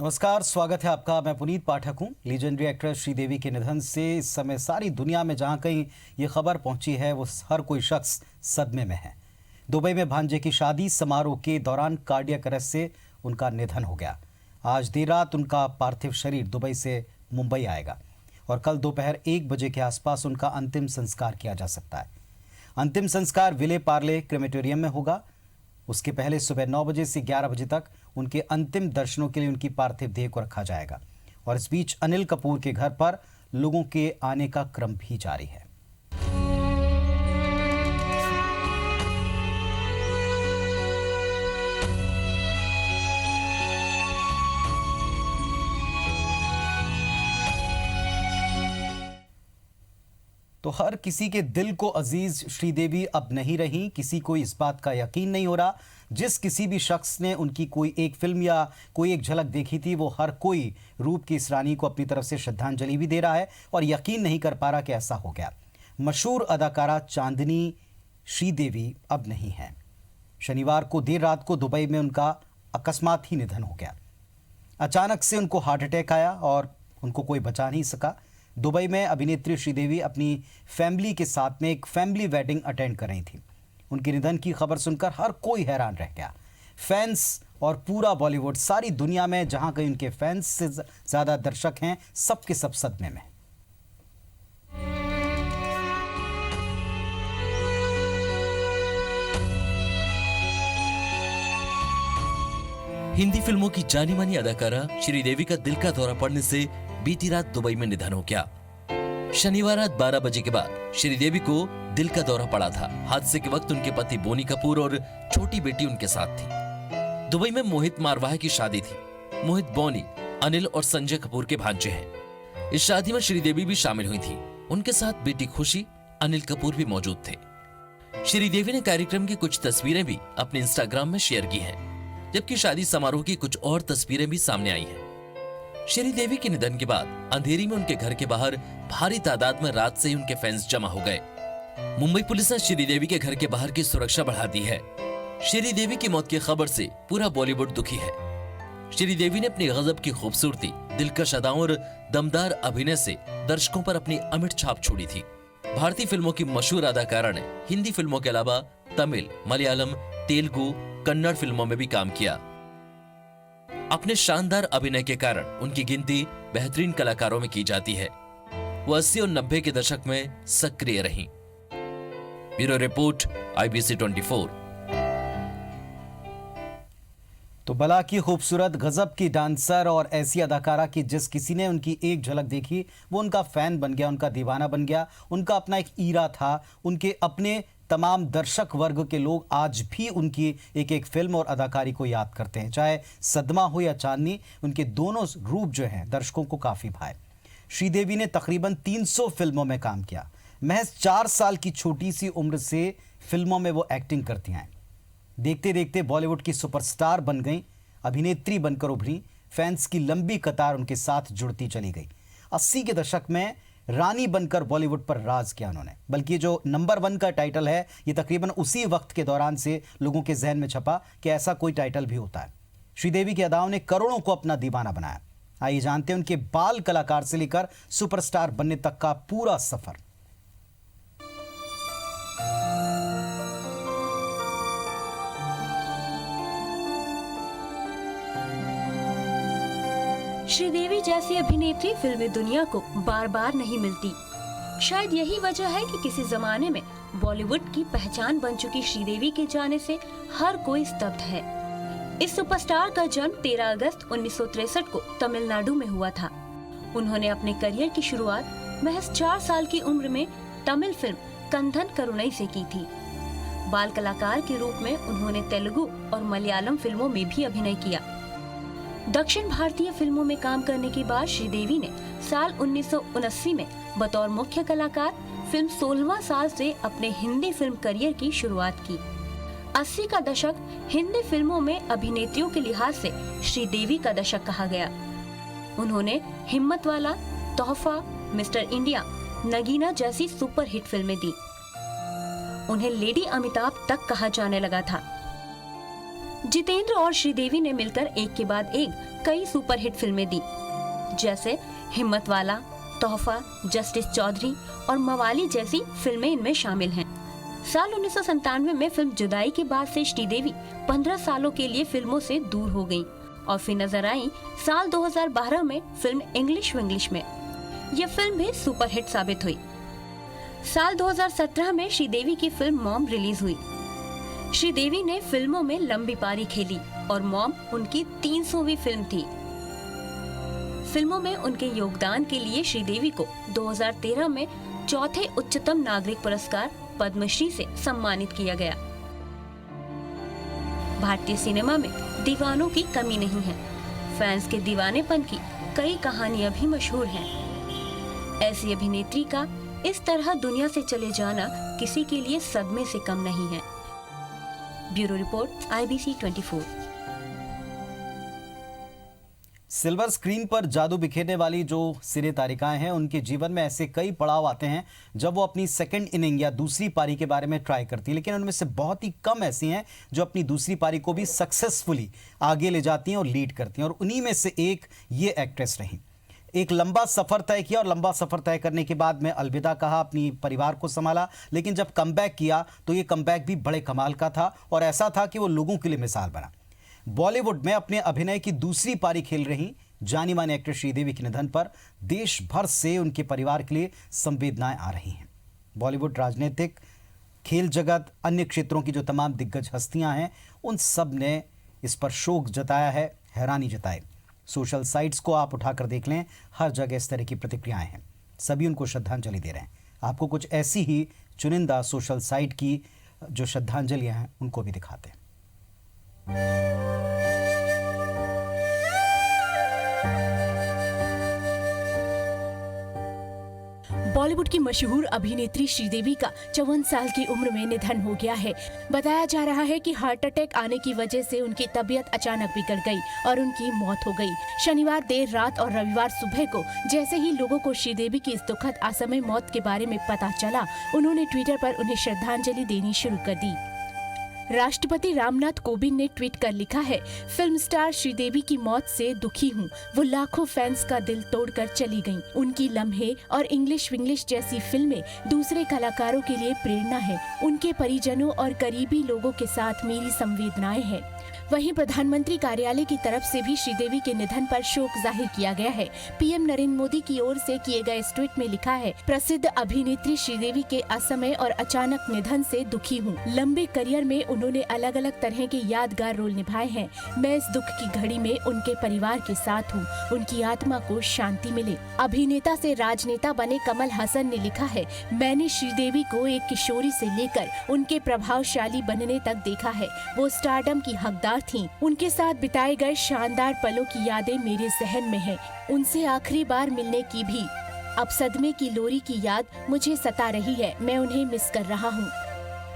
नमस्कार, स्वागत है आपका। मैं पुनीत पाठक हूं। लीजेंडरी एक्ट्रेस श्रीदेवी के निधन से इस समय सारी दुनिया में जहां कहीं ये खबर पहुंची है, वो हर कोई शख्स सदमे में है। दुबई में भांजे की शादी समारोह के दौरान कार्डियक अरेस्ट से उनका निधन हो गया। आज देर रात उनका पार्थिव शरीर दुबई से मुंबई आएगा और कल दोपहर 1 बजे के आसपास उनका अंतिम संस्कार किया जा सकता है। अंतिम संस्कार विले पार्ले क्रेमेटोरियम में होगा। उसके पहले सुबह 9 बजे से 11 बजे तक उनके अंतिम दर्शनों के लिए उनकी पार्थिव देह को रखा जाएगा और इस बीच अनिल कपूर के घर पर लोगों के आने का क्रम भी जारी है। तो हर किसी के दिल को अजीज श्रीदेवी अब नहीं रही। किसी को इस बात का यकीन नहीं हो रहा। जिस किसी भी शख्स ने उनकी कोई एक फिल्म या कोई एक झलक देखी थी, वो हर कोई रूप की इस रानी को अपनी तरफ से श्रद्धांजलि भी दे रहा है और यकीन नहीं कर पा रहा कि ऐसा हो गया। मशहूर अदाकारा चांदनी श्रीदेवी अब नहीं है। शनिवार को देर रात को दुबई में उनका अकस्मात ही निधन हो गया। अचानक से उनको हार्ट अटैक आया और उनको कोई बचा नहीं सका। दुबई में अभिनेत्री श्रीदेवी अपनी फैमिली के साथ में एक फैमिली वेडिंग अटेंड कर रही थी। उनके निधन की खबर सुनकर हर कोई हैरान रह गया। फैंस और पूरा बॉलीवुड, सारी दुनिया में जहां कहीं उनके फैंस से ज्यादा दर्शक हैं, सबके सब सदमे में। हिंदी फिल्मों की जानी मानी अदाकारा श्रीदेवी का दिल का दौरा पड़ने से बीती रात दुबई में निधन हो गया। शनिवार रात 12 बजे के बाद श्रीदेवी को दिल का दौरा पड़ा था। हादसे के वक्त उनके पति बोनी कपूर और छोटी बेटी उनके साथ थी। दुबई में मोहित मारवाह की शादी थी। मोहित बोनी, अनिल और संजय कपूर के भांजे हैं। इस शादी में श्रीदेवी भी शामिल हुई थी। उनके साथ बेटी खुशी, अनिल कपूर भी मौजूद थे। श्रीदेवी ने कार्यक्रम की कुछ तस्वीरें भी अपने इंस्टाग्राम में शेयर की हैं, जबकि शादी समारोह की कुछ और तस्वीरें भी सामने आई हैं। श्रीदेवी के निधन के बाद अंधेरी में उनके घर के बाहर भारी तादाद में रात से ही उनके फैंस जमा हो गए। मुंबई पुलिस ने श्रीदेवी के घर के बाहर की सुरक्षा बढ़ा दी है। श्रीदेवी की मौत की खबर से पूरा बॉलीवुड दुखी है। श्रीदेवी ने अपनी गजब की खूबसूरती, दिलकश अदाओं और दमदार अभिनय से दर्शकों पर अपनी अमिट छाप छोड़ी थी। भारतीय फिल्मों की मशहूर अदाकारा ने हिंदी फिल्मों के अलावा तमिल, मलयालम, तेलुगु, कन्नड़ फिल्मों में भी काम किया। अपने शानदार अभिनय के कारण उनकी गिनती बेहतरीन कलाकारों में की जाती है। वो 80 और 90 के दशक में सक्रिय रहीं। Bureau report, IBC 24। तो बला की खूबसूरत, गजब की डांसर और ऐसी अदाकारा की जिस किसी ने उनकी एक झलक देखी, वो उनका फैन बन गया, उनका दीवाना बन गया। उनका अपना एक ईरा था। उनके अपने तमाम दर्शक वर्ग के लोग आज भी उनकी एक एक फिल्म और अदाकारी को याद करते हैं। चाहे सदमा हो या चांदनी, उनके दोनों रूप जो हैं दर्शकों को काफ़ी भाए। श्रीदेवी ने तकरीबन 300 फिल्मों में काम किया। महज 4 साल की छोटी सी उम्र से फिल्मों में वो एक्टिंग करती हैं। देखते देखते बॉलीवुड की सुपरस्टार बन गई, अभिनेत्री बनकर उभरी। फैंस की लंबी कतार उनके साथ जुड़ती चली गई। 80 के दशक में रानी बनकर बॉलीवुड पर राज किया उन्होंने। बल्कि जो नंबर 1 का टाइटल है, ये तकरीबन उसी वक्त के दौरान से लोगों के जहन में छपा कि ऐसा कोई टाइटल भी होता है। श्रीदेवी की अदाओं ने करोड़ों को अपना दीवाना बनाया। आइए जानते हैं उनके बाल कलाकार से लेकर सुपरस्टार बनने तक का पूरा सफर। श्रीदेवी जैसी अभिनेत्री फिल्मी दुनिया को बार बार नहीं मिलती। शायद यही वजह है कि किसी जमाने में बॉलीवुड की पहचान बन चुकी श्रीदेवी के जाने से हर कोई स्तब्ध है। इस सुपरस्टार का जन्म 13 अगस्त 1963 को तमिलनाडु में हुआ था। उन्होंने अपने करियर की शुरुआत महज 4 साल की उम्र में तमिल फिल्म कंधन करुणई से की थी। बाल कलाकार के रूप में उन्होंने तेलुगु और मलयालम फिल्मों में भी अभिनय किया। दक्षिण भारतीय फिल्मों में काम करने के बाद श्रीदेवी ने साल 1979 में बतौर मुख्य कलाकार फिल्म 16वां साल से अपने हिंदी फिल्म करियर की शुरुआत की। 80 का दशक हिंदी फिल्मों में अभिनेत्रियों के लिहाज से श्रीदेवी का दशक कहा गया। उन्होंने हिम्मत वाला, तोहफा, मिस्टर इंडिया, नगीना जैसी सुपरहिट फिल्में दी। उन्हें लेडी अमिताभ तक कहा जाने लगा था। जितेंद्र और श्रीदेवी ने मिलकर एक के बाद एक कई सुपरहिट फिल्में दी, जैसे हिम्मत वाला, तोहफा, जस्टिस चौधरी और मवाली जैसी फिल्में इनमें शामिल हैं। साल 1997 में फिल्म जुदाई के बाद से श्रीदेवी 15 सालों के लिए फिल्मों से दूर हो गयी और फिर नजर आई साल 2012 में फिल्म इंग्लिश विंग्लिश में। यह फिल्म भी सुपरहिट साबित हुई। साल 2017 में श्रीदेवी की फिल्म मॉम रिलीज हुई। श्रीदेवी ने फिल्मों में लंबी पारी खेली और मॉम उनकी 300वीं फिल्म थी। फिल्मों में उनके योगदान के लिए श्रीदेवी को 2013 में चौथे उच्चतम नागरिक पुरस्कार पद्मश्री से सम्मानित किया गया। भारतीय सिनेमा में दीवानों की कमी नहीं है। फैंस के दीवानेपन की कई कहानियां भी मशहूर हैं। ऐसी अभिनेत्री का इस तरह दुनिया से चले जाना किसी के लिए सदमे से कम नहीं है। Bureau report, IBC 24। Silver screen पर जादू बिखेरने वाली जो सिने तारिकाएं हैं, उनके जीवन में ऐसे कई पड़ाव आते हैं जब वो अपनी सेकंड इनिंग या दूसरी पारी के बारे में ट्राई करती है, लेकिन उनमें से बहुत ही कम ऐसी हैं जो अपनी दूसरी पारी को भी सक्सेसफुली आगे ले जाती हैं और लीड करती हैं। और उन्हीं में से एक ये एक्ट्रेस रही। एक लंबा सफर तय किया और लंबा सफर तय करने के बाद में अलविदा कहा, अपनी परिवार को संभाला, लेकिन जब कमबैक किया तो ये कमबैक भी बड़े कमाल का था और ऐसा था कि वो लोगों के लिए मिसाल बना। बॉलीवुड में अपने अभिनय की दूसरी पारी खेल रही जानी मानी एक्ट्रेस श्रीदेवी के निधन पर देश भर से उनके परिवार के लिए संवेदनाएं आ रही हैं। बॉलीवुड, राजनीतिक, खेल जगत, अन्य क्षेत्रों की जो तमाम दिग्गज हस्तियां हैं, उन सब ने इस पर शोक जताया है, हैरानी जताई। सोशल साइट्स को आप उठाकर देख लें, हर जगह इस तरह की प्रतिक्रियाएं हैं। सभी उनको श्रद्धांजलि दे रहे हैं। आपको कुछ ऐसी ही चुनिंदा सोशल साइट की जो श्रद्धांजलियां हैं उनको भी दिखाते हैं। बॉलीवुड की मशहूर अभिनेत्री श्रीदेवी का 54 साल की उम्र में निधन हो गया है। बताया जा रहा है कि हार्ट अटैक आने की वजह से उनकी तबीयत अचानक बिगड़ गई और उनकी मौत हो गई। शनिवार देर रात और रविवार सुबह को जैसे ही लोगों को श्रीदेवी की इस दुखद असमय मौत के बारे में पता चला, उन्होंने ट्विटर पर उन्हें श्रद्धांजलि देनी शुरू कर दी। राष्ट्रपति रामनाथ कोविंद ने ट्वीट कर लिखा है, फिल्म स्टार श्रीदेवी की मौत से दुखी हूँ। वो लाखों फैंस का दिल तोड़कर चली गईं। उनकी लम्हे और इंग्लिश विंग्लिश जैसी फिल्में दूसरे कलाकारों के लिए प्रेरणा है। उनके परिजनों और करीबी लोगों के साथ मेरी संवेदनाएं हैं। वहीं प्रधानमंत्री कार्यालय की तरफ से भी श्रीदेवी के निधन पर शोक जाहिर किया गया है। पीएम नरेंद्र मोदी की ओर से किए गए इस ट्वीट में लिखा है, प्रसिद्ध अभिनेत्री श्रीदेवी के असमय और अचानक निधन से दुखी हूँ। लंबे करियर में उन्होंने अलग अलग तरह के यादगार रोल निभाए हैं। मैं इस दुख की घड़ी में उनके परिवार के साथ हूँ। उनकी आत्मा को शांति मिले। अभिनेता से राजनेता बने कमल हसन ने लिखा है, मैंने श्रीदेवी को एक किशोरी से लेकर उनके प्रभावशाली बनने तक देखा है। वो स्टारडम की हकदार थीं। उनके साथ बिताए गए शानदार पलों की यादें मेरे जहन में हैं। उनसे आखिरी बार मिलने की भी। अब सदमे की लोरी की याद मुझे सता रही है। मैं उन्हें मिस कर रहा हूँ।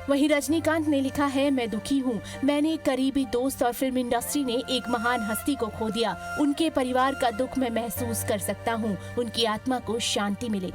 वहीं रजनीकांत ने लिखा है, मैं दुखी हूँ। मैंने एक करीबी दोस्त और फिल्म इंडस्ट्री ने एक महान हस्ती को खो दिया। उनके परिवार का दुख मैं महसूस कर सकता हूँ। उनकी आत्मा को शांति मिले।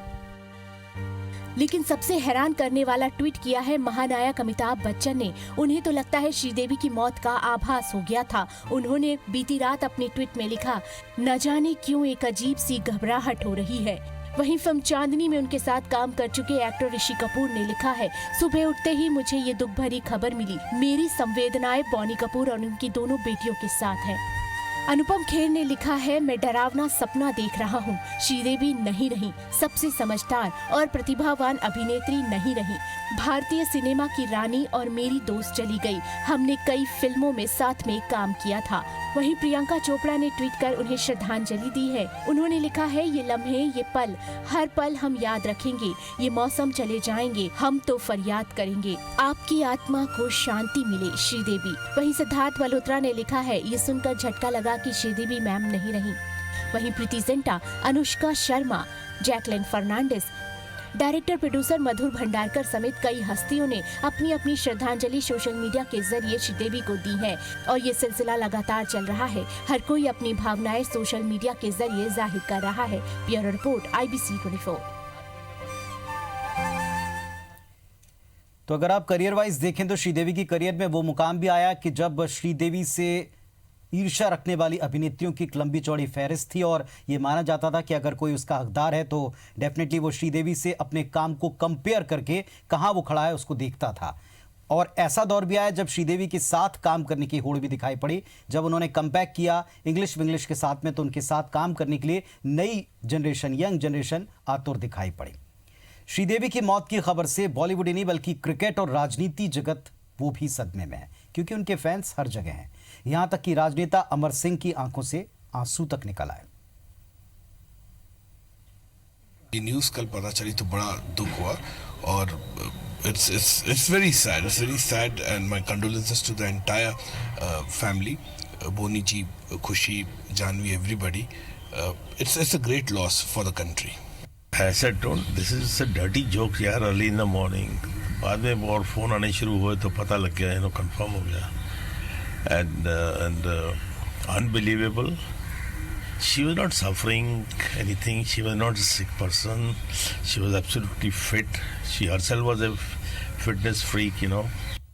लेकिन सबसे हैरान करने वाला ट्वीट किया है महानायक अमिताभ बच्चन ने। उन्हें तो लगता है श्रीदेवी की मौत का आभास हो गया था। उन्होंने बीती रात अपने ट्वीट में लिखा, न जाने क्यों एक अजीब सी घबराहट हो रही है। वहीं फिल्म चांदनी में उनके साथ काम कर चुके एक्टर ऋषि कपूर ने लिखा है, सुबह उठते ही मुझे ये दुख भरी खबर मिली। मेरी संवेदनाएं बॉनी कपूर और उनकी दोनों बेटियों के साथ है। अनुपम खेर ने लिखा है, मैं डरावना सपना देख रहा हूँ। श्रीदेवी नहीं रही, सबसे समझदार और प्रतिभावान अभिनेत्री नहीं रही। भारतीय सिनेमा की रानी और मेरी दोस्त चली गई। हमने कई फिल्मों में साथ में काम किया था। वहीं प्रियंका चोपड़ा ने ट्वीट कर उन्हें श्रद्धांजलि दी है। उन्होंने लिखा है, ये लम्हे, ये पल, हर पल हम याद रखेंगे। ये मौसम चले जाएंगे, हम तो फरियाद करेंगे। आपकी आत्मा को शांति मिले श्रीदेवी। वहीं सिद्धार्थ मल्होत्रा ने लिखा है, ये सुनकर झटका लगा कि श्रीदेवी मैम नहीं रही। वहीं प्रीति जिंटा, अनुष्का शर्मा, जैकलिन फर्नांडिस, डायरेक्टर प्रोड्यूसर मधुर भंडारकर समेत कई हस्तियों ने अपनी अपनी श्रद्धांजलि सोशल मीडिया के जरिए श्रीदेवी को दी है और ये सिलसिला लगातार चल रहा है। हर कोई अपनी भावनाएं सोशल मीडिया के जरिए जाहिर कर रहा है। Bureau report, IBC 24। तो अगर आप करियर वाइज देखें तो श्रीदेवी की करियर में वो मुकाम भी आया कि जब श्रीदेवी से ईर्ष्या रखने वाली अभिनेत्रियों की एक लंबी चौड़ी फहरिस्त थी और ये माना जाता था कि अगर कोई उसका हकदार है तो डेफिनेटली वो श्रीदेवी से अपने काम को कंपेयर करके कहाँ वो खड़ा है उसको देखता था। और ऐसा दौर भी आया जब श्रीदेवी के साथ काम करने की होड़ भी दिखाई पड़ी। जब उन्होंने कमबैक किया इंग्लिश विंग्लिश के साथ में तो उनके साथ काम करने के लिए नई जनरेशन, यंग जनरेशन आतुर दिखाई पड़ी। श्रीदेवी की मौत की खबर से बॉलीवुड ही नहीं बल्कि क्रिकेट और राजनीति जगत वो भी सदमे में है, क्योंकि उनके फैंस हर जगह हैं। यहां तक कि राजनेता अमर सिंह की आंखों से आंसू तक निकल आए। ये न्यूज़ कल पता चली तो बड़ा दुख हुआ और it's very sad and my condolences to the entire family, बोनी जी, खुशी, Janvi, everybody. It's a great loss for the country. As I told, this is a dirty joke यार, early in the morning. बाद में और फोन आने शुरू हुए तो पता लग गया, कंफर्म हो गया। and unbelievable. She was not suffering anything. She was not a sick person. She was absolutely fit. She herself was a fitness freak,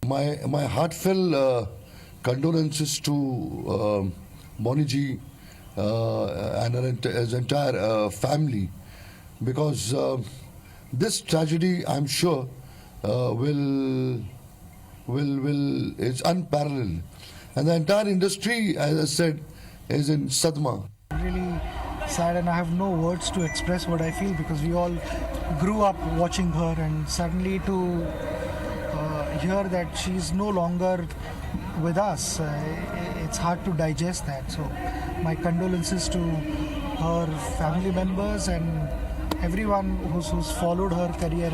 My heartfelt condolences to Bonnie ji and his entire family, because this tragedy, I'm sure, is unparalleled, and the entire industry, as I said, is in sadma. Really sad, and I have no words to express what I feel, because we all grew up watching her, and suddenly to hear that she's no longer with us, it's hard to digest that. So my condolences to her family members and everyone who's followed her career.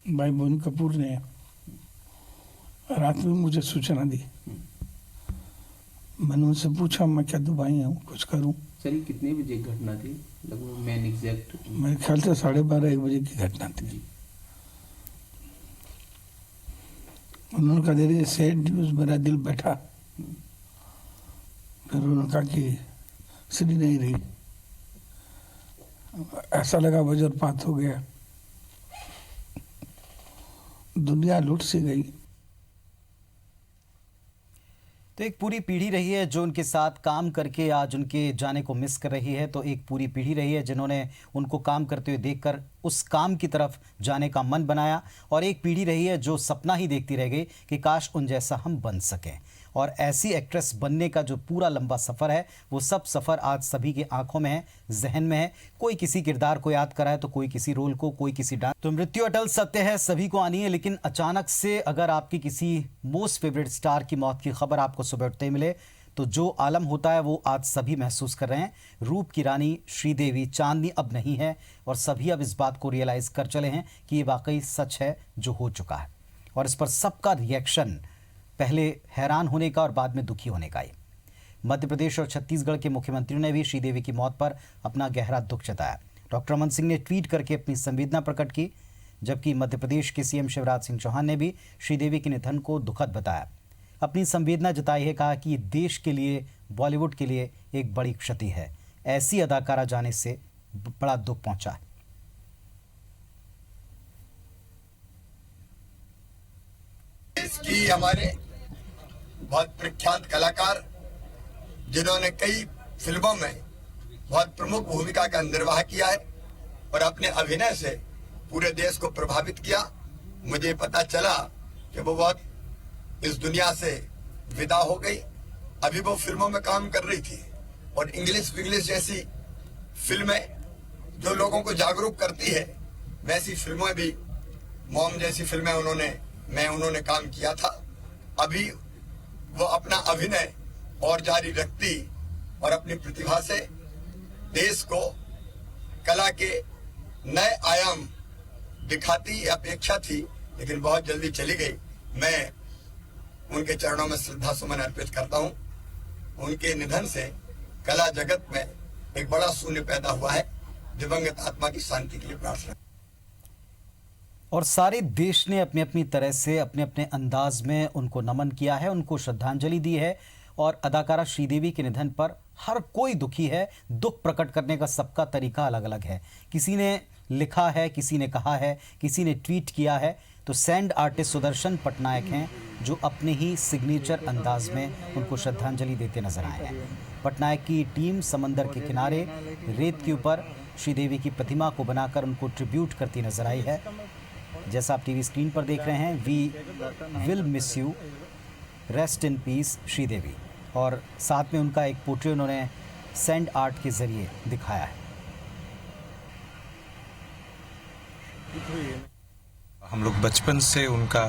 भाई बोनी कपूर ने रात में मुझे सूचना दी। मैंने उनसे पूछा मैं क्या दुबई हूँ, कुछ करूँ। सर ये कितने बजे घटना थी लगभग, मैन एग्जैक्ट? मेरे ख्याल से 12:30-1 बजे की घटना थी। उन्होंने कहा देयर इज सैड न्यूज़, मेरा दिल बैठा। फिर उन्होंने कहा कि सीढ़ी नहीं रही, ऐसा लगा वज्रपात हो गया, दुनिया लुट सी गई। तो एक पूरी पीढ़ी रही है जो उनके साथ काम करके आज उनके जाने को मिस कर रही है। तो एक पूरी पीढ़ी रही है जिन्होंने उनको काम करते हुए देखकर उस काम की तरफ जाने का मन बनाया, और एक पीढ़ी रही है जो सपना ही देखती रह गई कि काश उन जैसा हम बन सकें। और ऐसी एक्ट्रेस बनने का जो पूरा लंबा सफ़र है वो सब सफ़र आज सभी के आंखों में है, जहन में है। कोई किसी किरदार को याद कराए तो कोई किसी रोल को, कोई किसी डांस। तो मृत्यु अटल सत्य है, सभी को आनी है, लेकिन अचानक से अगर आपकी किसी मोस्ट फेवरेट स्टार की मौत की खबर आपको सुबह उठते मिले तो जो आलम होता है वो आज सभी महसूस कर रहे हैं। रूप की रानी श्रीदेवी चांदनी अब नहीं है, और सभी अब इस बात को रियलाइज़ कर चले हैं कि ये वाकई सच है जो हो चुका है। और इस पर सबका रिएक्शन पहले हैरान होने का और बाद में दुखी होने का है। मध्य प्रदेश और छत्तीसगढ़ के मुख्यमंत्रियों ने भी श्रीदेवी की मौत पर अपना गहरा दुख जताया। डॉक्टर रमन सिंह ने ट्वीट करके अपनी संवेदना प्रकट की, जबकि मध्य प्रदेश के सीएम शिवराज सिंह चौहान ने भी श्रीदेवी के निधन को दुखद बताया, अपनी संवेदना जताई है। कहा कि ये देश के लिए, बॉलीवुड के लिए एक बड़ी क्षति है। ऐसी अदाकारा जाने से बड़ा दुख पहुंचा है। इसकी हमारे बहुत प्रख्यात कलाकार जिन्होंने कई फिल्मों में बहुत प्रमुख भूमिका का निर्वाह किया है और अपने अभिनय से पूरे देश को प्रभावित किया। मुझे पता चला कि वो बहुत इस दुनिया से विदा हो गई। अभी वो फिल्मों में काम कर रही थी, और इंग्लिश विंग्लिश जैसी फिल्में जो लोगों को जागरूक करती है, वैसी फिल्में भी, मॉम जैसी फिल्में उन्होंने काम किया था। अभी वो अपना अभिनय और जारी रखती और अपनी प्रतिभा से देश को कला के नए आयाम दिखाती अपेक्षा थी, लेकिन बहुत जल्दी चली गई। मैं उनके चरणों में श्रद्धा सुमन अर्पित करता हूं। उनके निधन से कला जगत में एक बड़ा शून्य पैदा हुआ है। दिवंगत आत्मा की शांति के लिए प्रार्थना। और सारे देश ने अपनी अपनी तरह से अपने अपने अंदाज में उनको नमन किया है, उनको श्रद्धांजलि दी है। और अदाकारा श्रीदेवी के निधन पर हर कोई दुखी है। दुख प्रकट करने का सबका तरीका अलग अलग है। किसी ने लिखा है, किसी ने कहा है, किसी ने ट्वीट किया है। तो सैंड आर्टिस्ट सुदर्शन पटनायक हैं जो अपने ही सिग्नेचर अंदाज में उनको श्रद्धांजलि देते नजर आए हैं। पटनायक की टीम समंदर के किनारे रेत के ऊपर श्रीदेवी की प्रतिमा को बनाकर उनको ट्रिब्यूट करती नजर आई है। जैसा आप टीवी स्क्रीन पर देख रहे हैं, we will miss you, rest in peace Sridevi, और साथ में उनका एक पोर्ट्रेट उन्होंने सैंड आर्ट के जरिए दिखाया है। हम लोग बचपन से उनका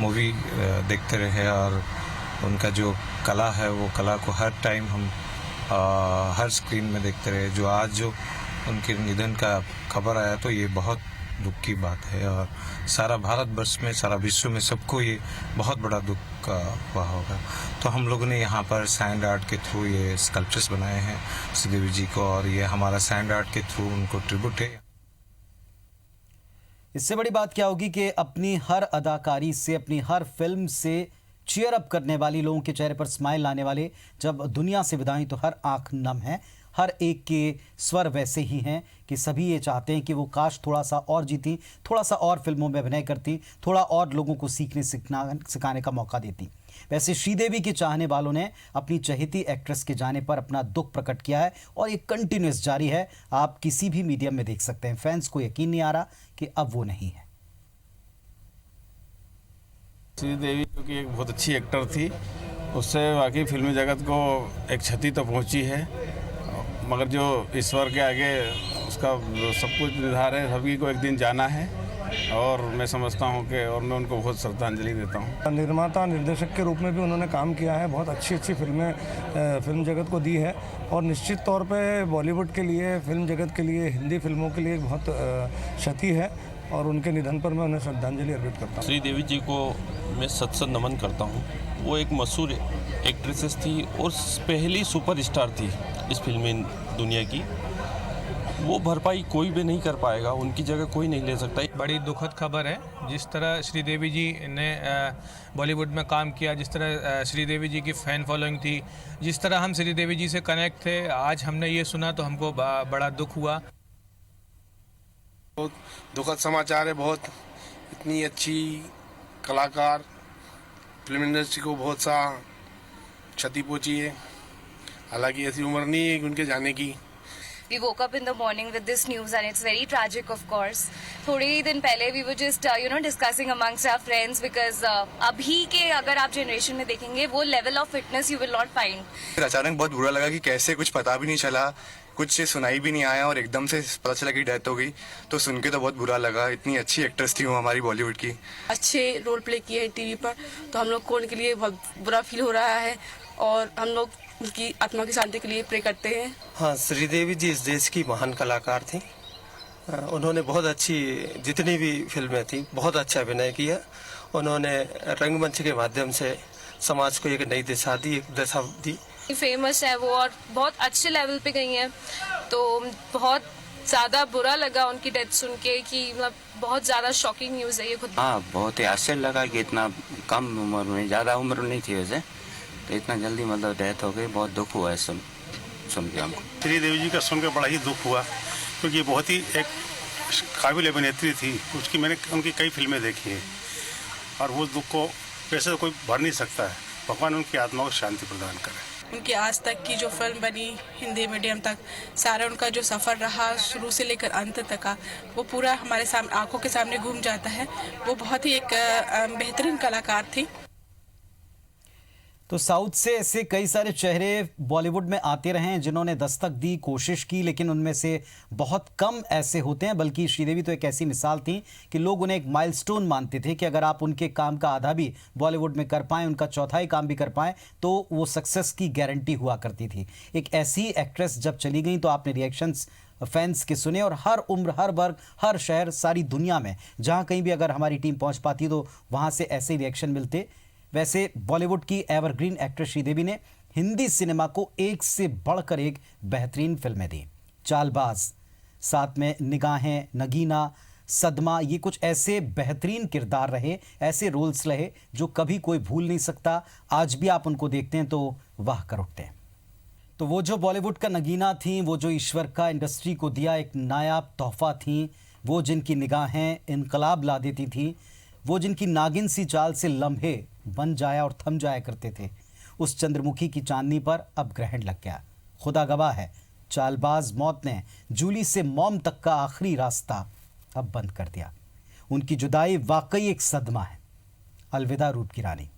मूवी देखते रहे और उनका जो कला है वो कला को हर टाइम हम हर स्क्रीन में देखते रहे। जो आज जो उनके निधन का खबर आया तो ये बहुत दुख की बात है और सारा भारतवर्ष में, सारा विश्व में सबको ये बहुत बड़ा दुख हुआ होगा। तो हम लोगों ने यहाँ पर सैंड आर्ट के थ्रू ये स्कल्पचर्स बनाए हैं श्रीदेवी जी को, और ये हमारा सैंड आर्ट के थ्रू उनको ट्रिब्यूट है। इससे बड़ी बात क्या होगी कि अपनी हर अदाकारी से, अपनी हर फिल्म से चीयर अप करने वाली, लोगों के चेहरे पर स्माइल लाने वाले जब दुनिया से विदा हुई तो हर आंख नम है। हर एक के स्वर वैसे ही हैं कि सभी ये चाहते हैं कि वो काश थोड़ा सा और जीती, थोड़ा सा और फिल्मों में अभिनय करती, थोड़ा और लोगों को सिखाने का मौका देती। वैसे श्रीदेवी के चाहने वालों ने अपनी चहेती एक्ट्रेस के जाने पर अपना दुख प्रकट किया है और ये कंटिन्यूस जारी है। आप किसी भी मीडियम में देख सकते हैं। फैंस को यकीन नहीं आ रहा कि अब वो नहीं है। श्रीदेवी जो कि एक बहुत अच्छी एक्टर थी, उससे वाकई फिल्मी जगत को एक क्षति तो पहुंची है, मगर जो ईश्वर के आगे उसका सब कुछ निर्धार है। सभी को एक दिन जाना है और मैं समझता हूं कि और मैं उनको बहुत श्रद्धांजलि देता हूं। निर्माता निर्देशक के रूप में भी उन्होंने काम किया है, बहुत अच्छी फिल्में फिल्म जगत को दी है और निश्चित तौर पे बॉलीवुड के लिए, फिल्म जगत के लिए, हिंदी फिल्मों के लिए एक बहुत क्षति है और उनके निधन पर मैं उन्हें श्रद्धांजलि अर्पित करता हूँ। श्रीदेवी जी को मैं सत नमन करता हूँ। वो एक मशहूर एक्ट्रेसेस थी और पहली सुपरस्टार थी इस फिल्मी दुनिया की। वो भरपाई कोई भी नहीं कर पाएगा, उनकी जगह कोई नहीं ले सकता। बड़ी दुखद खबर है। जिस तरह श्रीदेवी जी ने बॉलीवुड में काम किया, जिस तरह श्रीदेवी जी की फ़ैन फॉलोइंग थी, जिस तरह हम श्रीदेवी जी से कनेक्ट थे, आज हमने ये सुना तो हमको बड़ा दुख हुआ। बहुत दुखद समाचार है। बहुत इतनी अच्छी कलाकार, फिल्म इंडस्ट्री को बहुत सा क्षति पहुंची है। हालांकि ऐसी उम्र नहीं है उनके जाने की। We woke up in the morning with this news and it's very tragic of course. थोड़े ही दिन पहले we were just discussing amongst our friends because अभी के अगर आप जनरेशन में देखेंगे वो level of fitness you will not find. अचानक बहुत बुरा लगा कि कैसे कुछ पता भी नहीं चला, कुछ सुनाई भी नहीं आया और एकदम से पता चला कि डेथ हो गई। तो सुन के तो बहुत बुरा लगा। इतनी अच्छी एक्ट्रेस थी वो हमारी बॉलीवुड की। अच्छे रोल प्ले किए हैं टीवी पर, तो हम लोग को उनके लिए बहुत बुरा फील हो रहा है और हम लोग उनकी आत्मा की शांति के लिए प्रे करते हैं। हाँ, श्रीदेवी जी इस देश की महान कलाकार थी। उन्होंने बहुत अच्छी, जितनी भी फिल्में थी, बहुत अच्छा अभिनय किया। उन्होंने रंगमंच के माध्यम से समाज को एक नई दिशा दी, एक दशा दी। फेमस है वो और बहुत अच्छे लेवल पे गई हैं, तो बहुत ज़्यादा बुरा लगा उनकी डेथ सुन के कि मतलब बहुत ज़्यादा शॉकिंग न्यूज़ है ये खुद। हाँ, बहुत ही आश्चर्य लगा कि इतना कम उम्र में, ज़्यादा उम्र नहीं थी वैसे, तो इतना जल्दी मतलब डेथ हो गई। बहुत दुख हुआ है सुन के हमको। श्रीदेवी जी का सुन के बड़ा ही दुख हुआ, क्योंकि बहुत ही एक काबिल अभिनेत्री थी। मैंने उनकी कई फिल्में देखी हैं और वो दुख को वैसे तो कोई भर नहीं सकता है। भगवान उनकी आत्मा को शांति प्रदान करे। उनकी आज तक की जो फिल्म बनी हिंदी मीडियम तक, सारा उनका जो सफ़र रहा शुरू से लेकर अंत तक का, वो पूरा हमारे सामने आंखों के सामने घूम जाता है। वो बहुत ही एक बेहतरीन कलाकार थी। तो साउथ से ऐसे कई सारे चेहरे बॉलीवुड में आते रहे हैं जिन्होंने दस्तक दी, कोशिश की, लेकिन उनमें से बहुत कम ऐसे होते हैं। बल्कि श्रीदेवी तो एक ऐसी मिसाल थी कि लोग उन्हें एक माइलस्टोन मानते थे कि अगर आप उनके काम का आधा भी बॉलीवुड में कर पाएं, उनका चौथाई काम भी कर पाएं, तो वो सक्सेस की गारंटी हुआ करती थी। एक ऐसी एक्ट्रेस जब चली गई तो आपने रिएक्शंस फैंस के सुने और हर उम्र, हर वर्ग, हर शहर, सारी दुनिया में जहाँ कहीं भी अगर हमारी टीम पहुँच पाती तो वहाँ से ऐसे रिएक्शन मिलते। वैसे बॉलीवुड की एवरग्रीन एक्ट्रेस श्रीदेवी ने हिंदी सिनेमा को एक से बढ़कर एक बेहतरीन फिल्में दी। चालबाज, साथ में निगाहें, नगीना, सदमा, ये कुछ ऐसे बेहतरीन किरदार रहे, ऐसे रोल्स रहे जो कभी कोई भूल नहीं सकता। आज भी आप उनको देखते हैं तो वाह कर उठते हैं। तो वो जो बॉलीवुड का नगीना थी, वो जो ईश्वर का इंडस्ट्री को दिया एक नायाब तोहफा थी, वो जिनकी निगाहें इनकलाब ला देती थी, वो जिनकी नागिन सी चाल से लम्हे बन जाया और थम जाया करते थे, उस चंद्रमुखी की चांदनी पर अब ग्रहण लग गया। खुदा गवाह है, चालबाज मौत ने जूली से मॉम तक का आखिरी रास्ता अब बंद कर दिया। उनकी जुदाई वाकई एक सदमा है। अलविदा रूप की रानी।